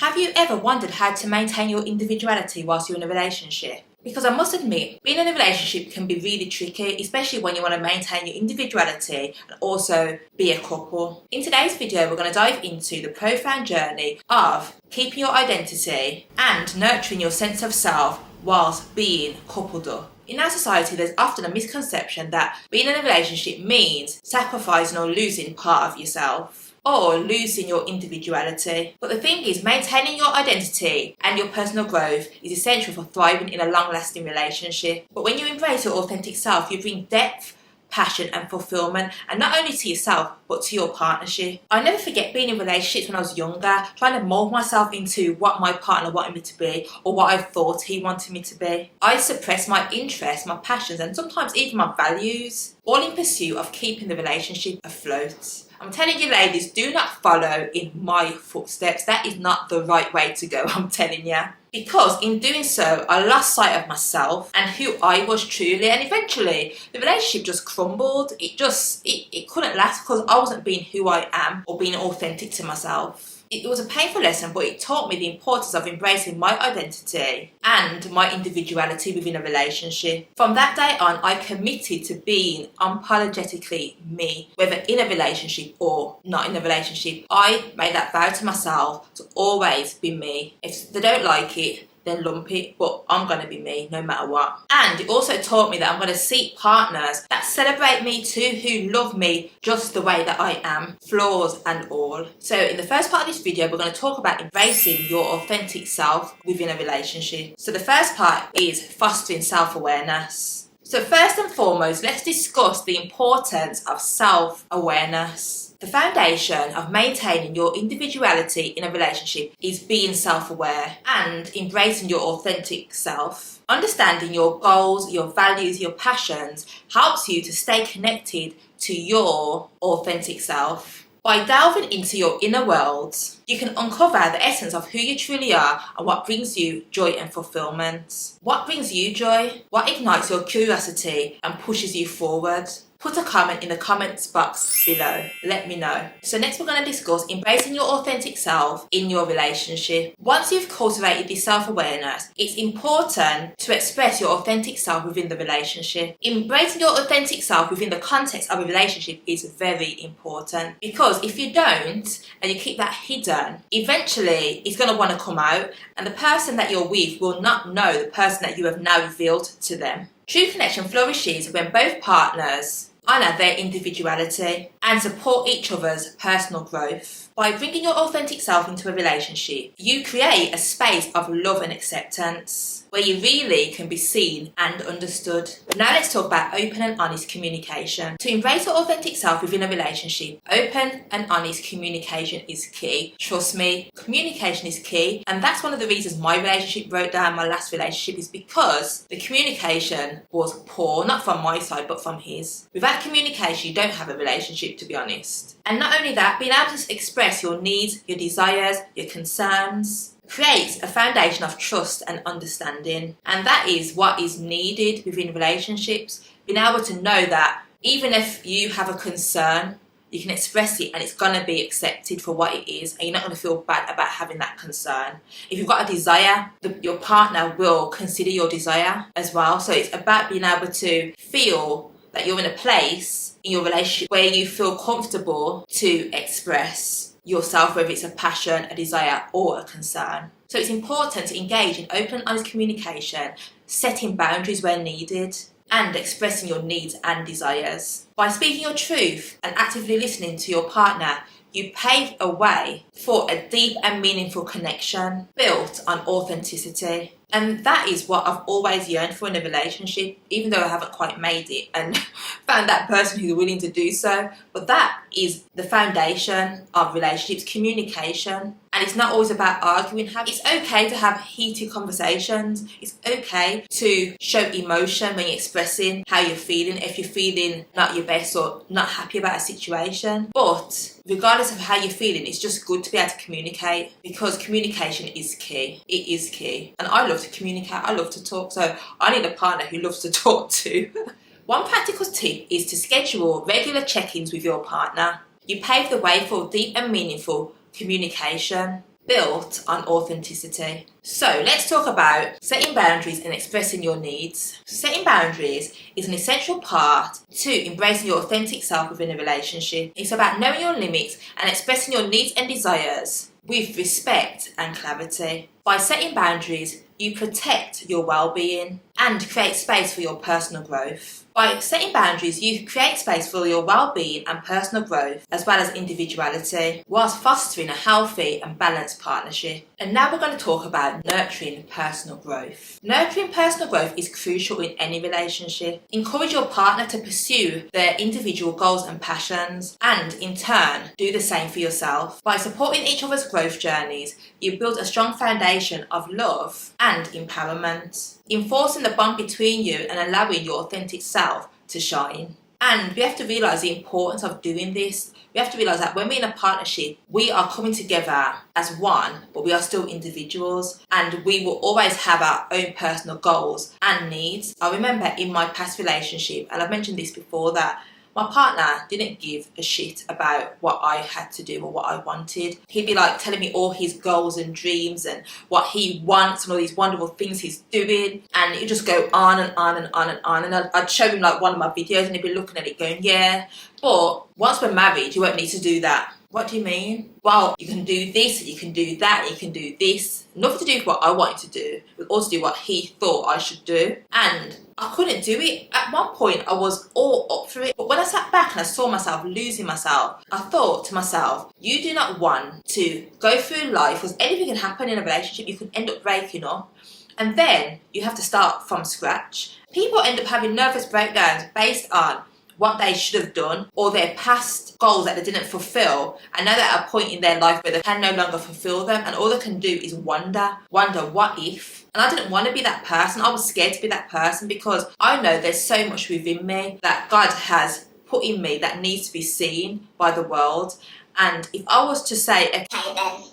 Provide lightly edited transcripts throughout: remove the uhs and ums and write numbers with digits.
Have you ever wondered how to maintain your individuality whilst you're in a relationship? Because I must admit, being in a relationship can be really tricky, especially when you want to maintain your individuality and also be a couple. In today's video, we're going to dive into the profound journey of keeping your identity and nurturing your sense of self whilst being coupled up. In our society, there's often a misconception that being in a relationship means sacrificing or losing part of yourself, or losing your individuality. But the thing is, maintaining your identity and your personal growth is essential for thriving in a long-lasting relationship. But when you embrace your authentic self, you bring depth, passion and fulfillment, and not only to yourself but to your partnership. I never forget being in relationships when I was younger, trying to mould myself into what my partner wanted me to be or what I thought he wanted me to be. I suppressed my interests, my passions and sometimes even my values, all in pursuit of keeping the relationship afloat. I'm telling you ladies, do not follow in my footsteps. That is not the right way to go, I'm telling you. Because in doing so, I lost sight of myself and who I was truly, and eventually the relationship just crumbled. It couldn't last because I wasn't being who I am or being authentic to myself. It was a painful lesson, but it taught me the importance of embracing my identity and my individuality within a relationship. From that day on, I committed to being unapologetically me, whether in a relationship or not in a relationship. I made that vow to myself to always be me. If they don't like it, then lump it, but I'm going to be me no matter what. And it also taught me that I'm going to seek partners that celebrate me too, who love me just the way that I am, flaws and all. So in the first part of this video, we're going to talk about embracing your authentic self within a relationship. So the first part is fostering self-awareness. So first and foremost, let's discuss the importance of self-awareness. The foundation of maintaining your individuality in a relationship is being self-aware and embracing your authentic self. Understanding your goals, your values, your passions helps you to stay connected to your authentic self. By delving into your inner world, you can uncover the essence of who you truly are and what brings you joy and fulfillment. What brings you joy? What ignites your curiosity and pushes you forward? Put a comment in the comments box below. Let me know. So next we're going to discuss embracing your authentic self in your relationship. Once you've cultivated this self-awareness, it's important to express your authentic self within the relationship. Embracing your authentic self within the context of a relationship is very important, because if you don't and you keep that hidden, eventually it's going to want to come out and the person that you're with will not know the person that you have now revealed to them. True connection flourishes when both partners honour their individuality and support each other's personal growth. By bringing your authentic self into a relationship, you create a space of love and acceptance where you really can be seen and understood. Now let's talk about open and honest communication. To embrace your authentic self within a relationship, open and honest communication is key. Trust me, communication is key, and that's one of the reasons my relationship broke down. My last relationship is because the communication was poor, not from my side but from his. Without communication, you don't have a relationship, to be honest. And not only that, being able to express your needs, your desires, your concerns creates a foundation of trust and understanding. And that is what is needed within relationships. Being able to know that even if you have a concern, you can express it and it's going to be accepted for what it is, and you're not going to feel bad about having that concern. If you've got a desire, your partner will consider your desire as well. So it's about being able to feel that you're in a place in your relationship where you feel comfortable to express yourself, whether it's a passion, a desire or a concern. So it's important to engage in open and honest communication, setting boundaries where needed and expressing your needs and desires. By speaking your truth and actively listening to your partner, you pave a way for a deep and meaningful connection built on authenticity. And that is what I've always yearned for in a relationship, even though I haven't quite made it and found that person who's willing to do so. But that is the foundation of relationships, communication. And it's not always about arguing. It's okay to have heated conversations. It's okay to show emotion when you're expressing how you're feeling, if you're feeling not your best or not happy about a situation. But regardless of how you're feeling, it's just good to be able to communicate, because communication is key. It is key. And I love to communicate. I love to talk. So I need a partner who loves to talk too. One practical tip is to schedule regular check-ins with your partner. You pave the way for deep and meaningful communication. built on authenticity. So let's talk about setting boundaries and expressing your needs. Setting boundaries is an essential part to embracing your authentic self within a relationship. It's about knowing your limits and expressing your needs and desires with respect and clarity. By setting boundaries, you protect your well-being and create space for your personal growth. By setting boundaries, you create space for your well-being and personal growth, as well as individuality, whilst fostering a healthy and balanced partnership. And now we're going to talk about nurturing personal growth. Nurturing personal growth is crucial in any relationship. Encourage your partner to pursue their individual goals and passions, and in turn, do the same for yourself. By supporting each other's growth journeys, you build a strong foundation of love and empowerment, enforcing the bond between you and allowing your authentic self to shine. And we have to realise the importance of doing this. We have to realise that when we're in a partnership, we are coming together as one, but we are still individuals, and we will always have our own personal goals and needs. I remember in my past relationship, and I've mentioned this before, that my partner didn't give a shit about what I had to do or what I wanted. He'd be like telling me all his goals and dreams and what he wants and all these wonderful things he's doing. And it'd just go on and on and on and on. And I'd show him like one of my videos and he'd be looking at it going, yeah, but once we're married, you won't need to do that. What do you mean? Well, you can do this, and you can do that, and you can do this. Nothing to do with what I wanted to do, but also do what he thought I should do. And I couldn't do it. At one point, I was all up for it. But when I sat back and I saw myself losing myself, I thought to myself, you do not want to go through life, because anything can happen in a relationship. You can end up breaking up. And then you have to start from scratch. People end up having nervous breakdowns based on what they should have done or their past goals that they didn't fulfill, and now they're at a point in their life where they can no longer fulfill them, and all they can do is wonder what if. And I didn't want to be that person. I was scared to be that person, because I know there's so much within me that God has put in me that needs to be seen by the world. And if I was to say, okay then,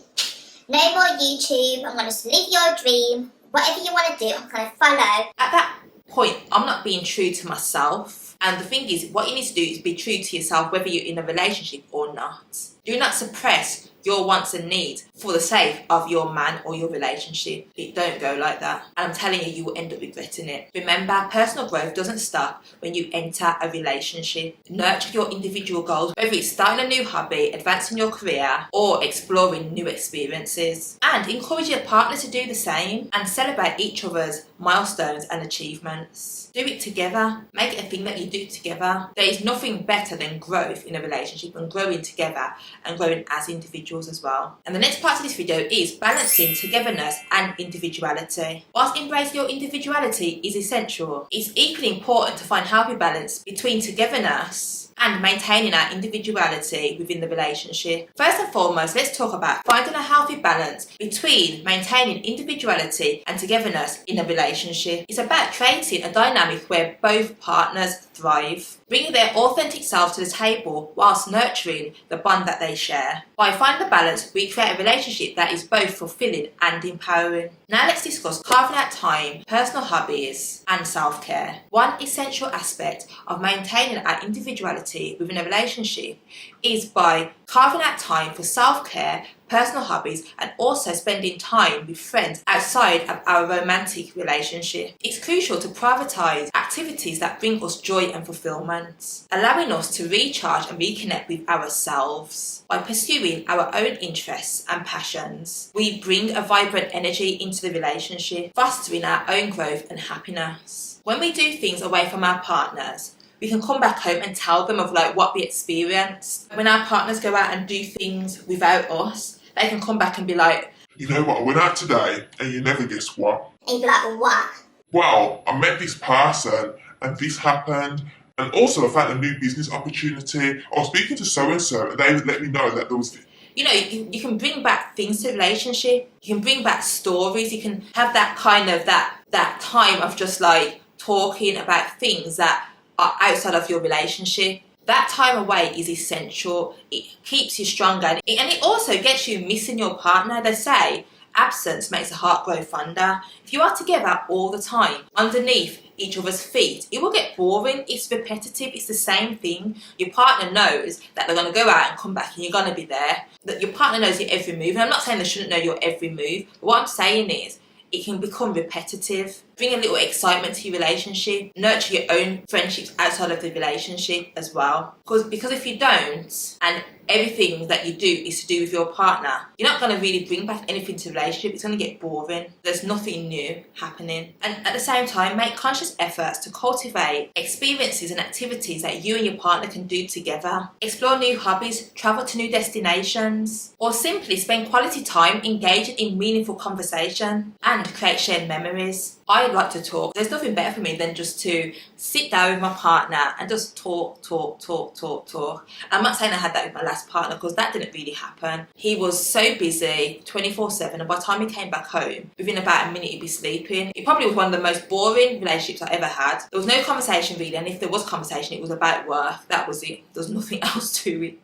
no more YouTube, I'm going to live your dream, whatever you want to do, I'm going to follow. At that point, I'm not being true to myself. And the thing is, what you need to do is be true to yourself, whether you're in a relationship or not. Do not suppress your wants and needs for the sake of your man or your relationship. It don't go like that. And I'm telling you, you will end up regretting it. Remember, personal growth doesn't stop when you enter a relationship. Nurture your individual goals, whether it's starting a new hobby, advancing your career, or exploring new experiences. And encourage your partner to do the same, and celebrate each other's milestones and achievements. Do it together. Make it a thing that you do together. There is nothing better than growth in a relationship, and growing together and growing as individuals as well. And the next part of this video is balancing togetherness and individuality. Whilst embracing your individuality is essential, it's equally important to find healthy balance between togetherness and maintaining our individuality within the relationship. First and foremost, let's talk about finding a healthy balance between maintaining individuality and togetherness in a relationship. It's about creating a dynamic where both partners thrive, bringing their authentic selves to the table whilst nurturing the bond that they share. By finding the balance, we create a relationship that is both fulfilling and empowering. Now let's discuss carving out time, personal hobbies, and self-care. One essential aspect of maintaining our individuality within a relationship is by carving out time for self-care, personal hobbies, and also spending time with friends outside of our romantic relationship. It's crucial to prioritise activities that bring us joy and fulfilment, allowing us to recharge and reconnect with ourselves. By pursuing our own interests and passions, we bring a vibrant energy into the relationship, fostering our own growth and happiness. When we do things away from our partners, we can come back home and tell them of like what we experienced. When our partners go out and do things without us, they can come back and be like, you know what, I went out today and you never guess what. And you'd be like, well, what? Well, I met this person and this happened. And also I found a new business opportunity. I was speaking to so-and-so and they would let me know that there was... You know, you can bring back things to a relationship. You can bring back stories. You can have that kind of, that time of just like talking about things that are outside of your relationship. That time away is essential. It keeps you stronger, and it also gets you missing your partner. They say Absence makes the heart grow fonder. If you are together all the time, underneath each other's feet, it will get boring. It's repetitive. It's the same thing. Your partner knows that they're going to go out and come back and you're going to be there. That your partner knows your every move. And I'm not saying they shouldn't know your every move. But what I'm saying is, it can become repetitive. Bring a little excitement to your relationship. Nurture your own friendships outside of the relationship as well. Because if you don't, and everything that you do is to do with your partner, you're not going to really bring back anything to the relationship. It's going to get boring. There's nothing new happening. And at the same time, make conscious efforts to cultivate experiences and activities that you and your partner can do together. Explore new hobbies, travel to new destinations, or simply spend quality time engaging in meaningful conversation and create shared memories. I like to talk. There's nothing better for me than just to sit down with my partner and just talk. I'm not saying I had that with my last partner, because that didn't really happen. He was so busy 24/7, and by the time he came back home, within about a minute he'd be sleeping. It probably was one of the most boring relationships I ever had. There was no conversation really, and if there was conversation, it was about work. That was it. There was nothing else to it.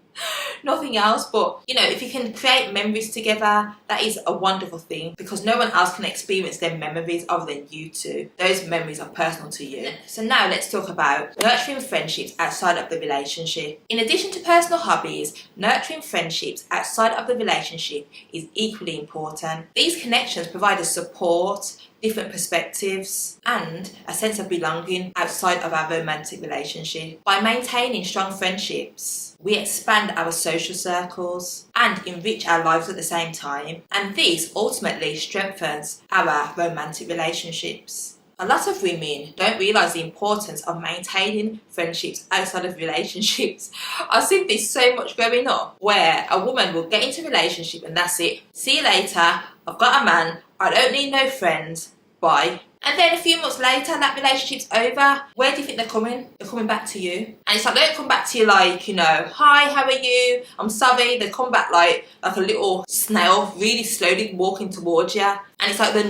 Nothing else. But you know, if you can create memories together, that is a wonderful thing, because no one else can experience their memories other than you two. Those memories are personal to you. So now let's talk about nurturing friendships outside of the relationship. In addition to personal hobbies, nurturing friendships outside of the relationship is equally important. These connections provide us support, different perspectives, and a sense of belonging outside of our romantic relationship. By maintaining strong friendships, we expand our social circles and enrich our lives at the same time, and this ultimately strengthens our romantic relationships. A lot of women don't realise the importance of maintaining friendships outside of relationships. I've seen this so much growing up, where a woman will get into a relationship and that's it. See you later, I've got a man, I don't need no friends, bye. And then a few months later, that relationship's over. Where do you think they're coming? They're coming back to you. And it's like, they don't come back to you like, you know, hi, how are you? I'm sorry. They come back like a little snail, really slowly walking towards you. And it's like, they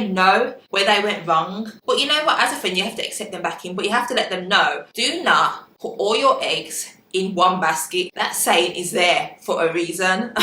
know where they went wrong. But you know what? As a friend, you have to accept them back in, but you have to let them know. Do not put all your eggs in one basket. That saying is there for a reason.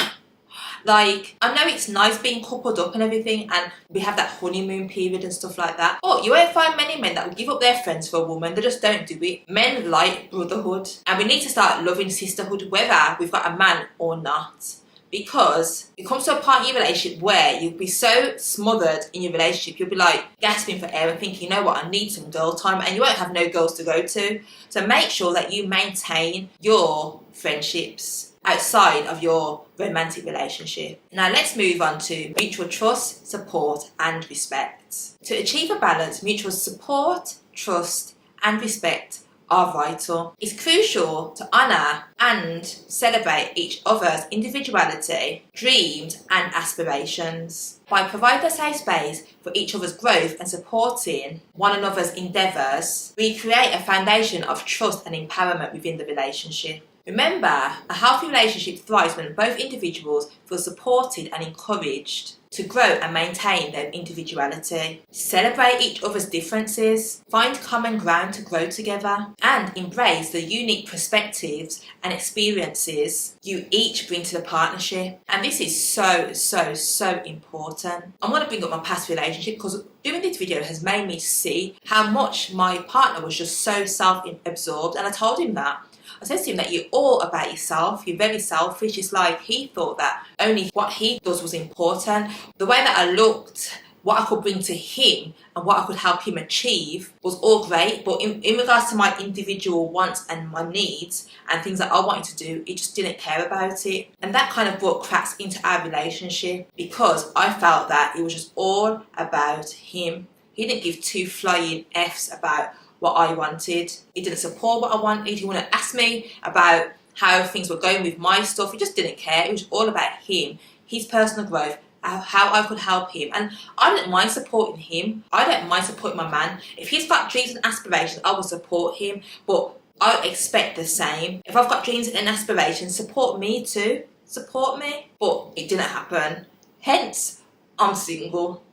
Like, I know it's nice being coupled up and everything, and we have that honeymoon period and stuff like that, but you won't find many men that will give up their friends for a woman. They just don't do it. Men like brotherhood, and we need to start loving sisterhood, whether we've got a man or not. Because it comes to a part in your relationship where you'll be so smothered in your relationship, you'll be like gasping for air and thinking, you know what, I need some girl time, and you won't have no girls to go to. So make sure that you maintain your friendships outside of your romantic relationship. Now let's move on to mutual trust, support and respect. To achieve a balance, mutual support, trust and respect are vital. It's crucial to honour and celebrate each other's individuality, dreams and aspirations. By providing a safe space for each other's growth and supporting one another's endeavours, we create a foundation of trust and empowerment within the relationship. Remember, a healthy relationship thrives when both individuals feel supported and encouraged to grow and maintain their individuality. Celebrate each other's differences, find common ground to grow together, and embrace the unique perspectives and experiences you each bring to the partnership. And this is so important. I'm going to bring up my past relationship, because doing this video has made me see how much my partner was just so self-absorbed, and I told him that. I said to him that you're all about yourself, you're very selfish. It's like he thought that only what he does was important. The way that I looked, what I could bring to him and what I could help him achieve was all great, but in regards to my individual wants and my needs and things that I wanted to do, he just didn't care about it. And that kind of brought cracks into our relationship, because I felt that it was just all about him. He didn't give two flying Fs about what I wanted. He didn't support what I wanted. He wouldn't ask me about how things were going with my stuff. He just didn't care. It was all about him, his personal growth, how I could help him. And I didn't mind supporting him. I don't mind supporting my man. If he's got dreams and aspirations, I will support him, but I expect the same. If I've got dreams and aspirations, support me too. Support me. But it didn't happen. Hence, I'm single.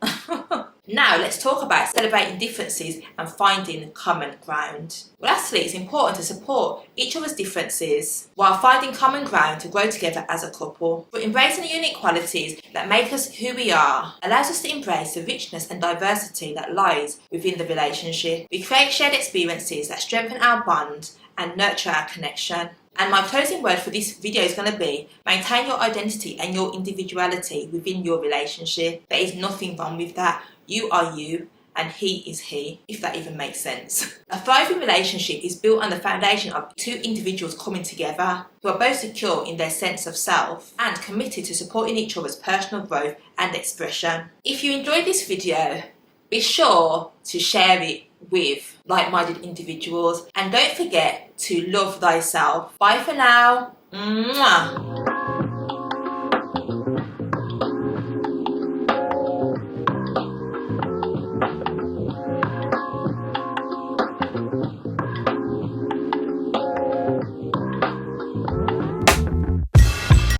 Now let's talk about celebrating differences and finding common ground. Well, lastly, it's important to support each other's differences while finding common ground to grow together as a couple. But embracing the unique qualities that make us who we are allows us to embrace the richness and diversity that lies within the relationship. We create shared experiences that strengthen our bond and nurture our connection. And my closing word for this video is going to be: maintain your identity and your individuality within your relationship. There is nothing wrong with that. You are you and he is he, if that even makes sense. A thriving relationship is built on the foundation of two individuals coming together who are both secure in their sense of self and committed to supporting each other's personal growth and expression. If you enjoyed this video, be sure to share it with like-minded individuals and don't forget to love thyself. Bye for now. Mwah.